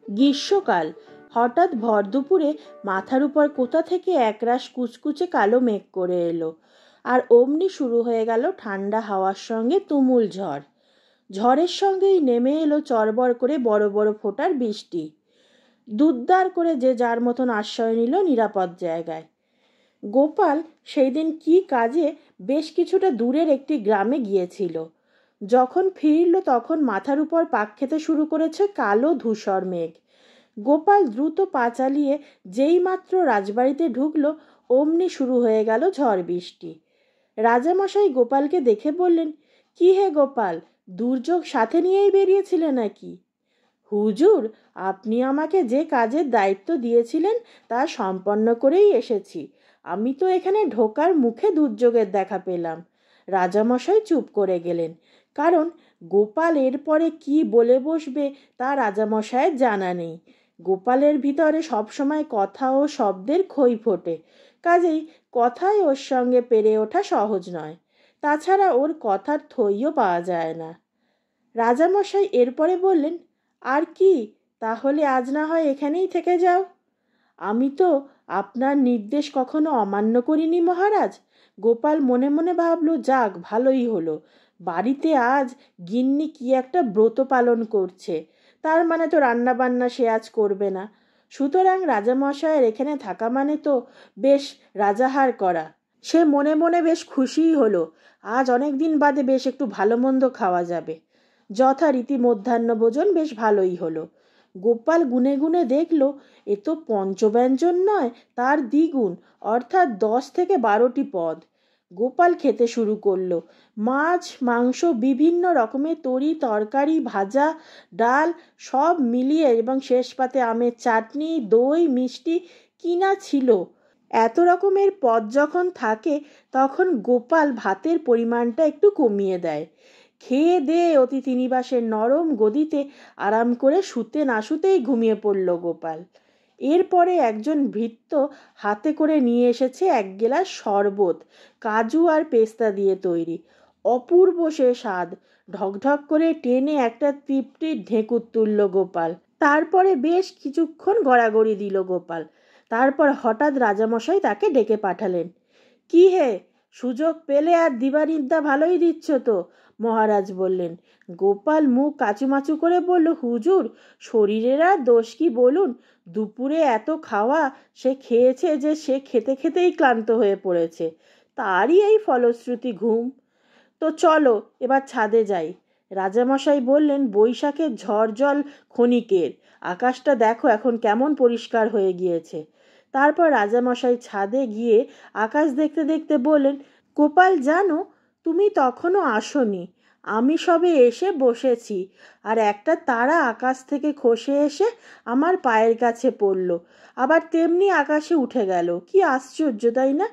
গ্রীষ্মকাল। হঠাৎ ভর দুপুরে মাথার উপর কোথা থেকে একরাশ কুচকুচে কালো মেঘ করে এলো, আর অমনি শুরু হয়ে গেল ঠান্ডা হাওয়ার সঙ্গে তুমুল ঝড়। ঝড়ের সঙ্গেই নেমে এলো চড়বড় করে বড় বড় ফোঁটার বৃষ্টি। দুদ্দার করে যে যার মতন আশ্রয় নিল নিরাপদ জায়গায়। গোপাল সেই দিন কি কাজে বেশ কিছুটা দূরের একটি গ্রামে গিয়েছিল। যখন ফিরল তখন মাথার উপর পাক খেতে শুরু করেছে কালো ধূসর মেঘ। গোপাল দ্রুত পা চালিয়ে যেই মাত্র রাজবাড়িতে ঢুকলো, অমনি শুরু হয়ে গেল ঝড় বৃষ্টি। রাজামশাই গোপালকে দেখে বললেন, কি হে গোপাল, দুর্যোগ সাথে নিয়েই বেরিয়েছিলে নাকি? হুজুর, আপনি আমাকে যে কাজের দায়িত্ব দিয়েছিলেন তা সম্পন্ন করেই এসেছি। আমি তো এখানে ঢোকার মুখে দুর্যোগের দেখা পেলাম। রাজামশাই চুপ করে গেলেন, কারণ গোপাল এরপরে কি বলে বসবে তা রাজামশাইয়ের জানা নেই। গোপালের ভিতরে সবসময় কথা ও শব্দের খই ফোটে, কাজেই কথাই ওর সঙ্গে পেরে ওঠা সহজ নয়। তাছাড়া ওর কথার থইও পাওয়া যায় না। রাজামশাই এরপরে বললেন, আর কি, তাহলে আজ না হয় এখানেই থেকে যাও। আমি তো আপনার নির্দেশ কখনো অমান্য করিনি মহারাজ। গোপাল মনে মনে ভাবল, যাক ভালোই হলো, বাড়িতে আজ গিন্নি কি একটা ব্রত পালন করছে, তার মানে তো রান্না বান্না সে আজ করবে না। সুতরাং রাজামশায়ের এখানে থাকা মানে তো বেশ রাজাহার করা। সে মনে মনে বেশ খুশিই হলো, আজ অনেক দিন বাদে বেশ একটু ভালো মন্দ খাওয়া যাবে। যথারীতি মধ্যাহ্নভোজন বেশ ভালোই হলো। গোপাল গুনে গুনে দেখল, এ তো পঞ্চব্যঞ্জন নয়, তার দ্বিগুণ, অর্থাৎ 10 থেকে 12টি পদ। গোপাল খেতে শুরু করলো। মাছ, মাংস, বিভিন্ন রকমের তরি তরকারি, ভাজা, ডাল সব মিলিয়ে, এবং শেষ পাতে আমের চাটনি, দই, মিষ্টি কিনা ছিল। এত রকমের পদ যখন থাকে তখন গোপাল ভাতের পরিমাণটা একটু কমিয়ে দেয়। খেয়ে দেয়ে অতিথি নিবাসের নরম গদিতে আরাম করে শুতে না শুতেই ঘুমিয়ে পড়ল গোপাল। এরপরে একজন ভৃত্য হাতে করে নিয়ে এসেছে এক গেলাস শরবত, কাজু আর পেস্তা দিয়ে তৈরি। অপূর্ব সে স্বাদ। ঢকঢক করে টেনে একটা তৃপ্তির ঢেঁকুর তুলল গোপাল। তারপরে বেশ কিছুক্ষণ গড়াগড়ি দিল গোপাল। তারপর হঠাৎ রাজামশাই তাকে ডেকে পাঠালেন। কি হে, সুযোগ পেলে আর দিবানিদ্যা ভালোই দিচ্ছ তো, মহারাজ বললেন। গোপাল মুখ কাচুমাচু করে বলল, হুজুর, শরীরের আর দোষ কি বলুন, দুপুরে এত খাওয়া সে খেয়েছে যে সে খেতে খেতেই ক্লান্ত হয়ে পড়েছে, তারই এই ফলশ্রুতি ঘুম। তো চলো এবার ছাদে যাই। রাজামশাই বললেন, বৈশাখের ঝড় জল ক্ষণিকের, আকাশটা দেখো এখন কেমন পরিষ্কার হয়ে গিয়েছে। তারপর রাজামশাই ছাদে গিয়ে আকাশ দেখতে দেখতে বললেন, গোপাল জানো, তুমি তখনও আসোনি, আমি সবে এসে বসেছি, আর একটা তারা আকাশ থেকে খসে এসে আমার পায়ের কাছে পড়ল, আবার তেমনি আকাশে উঠে গেল। কি আশ্চর্য, তাই না?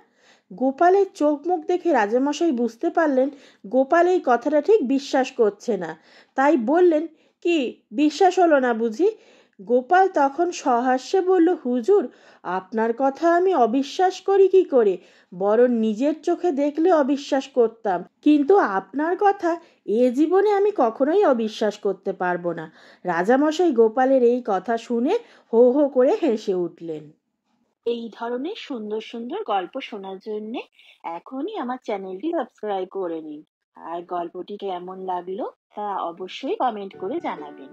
গোপালের চোখ মুখ দেখে রাজামশাই বুঝতে পারলেন গোপাল এই কথাটা ঠিক বিশ্বাস করছে না। তাই বললেন, কি বিশ্বাস হলো না বুঝি? গোপাল তখন সহাস্যে বলল, হুজুর, আপনার কথা আমি অবিশ্বাস করি কি করে, বরং নিজের চোখে দেখলে অবিশ্বাস করতাম, কিন্তু আপনার কথা এ জীবনে আমি কখনোই অবিশ্বাস করতে পারবো না। রাজামশাই গোপালের এই কথা শুনে হো হো করে হেসে উঠলেন। এই ধরনের সুন্দর সুন্দর গল্প শোনার জন্য এখনই আমার চ্যানেলটি সাবস্ক্রাইব করে নিন, আর গল্পটি কেমন লাগলো তা অবশ্যই কমেন্ট করে জানাবেন।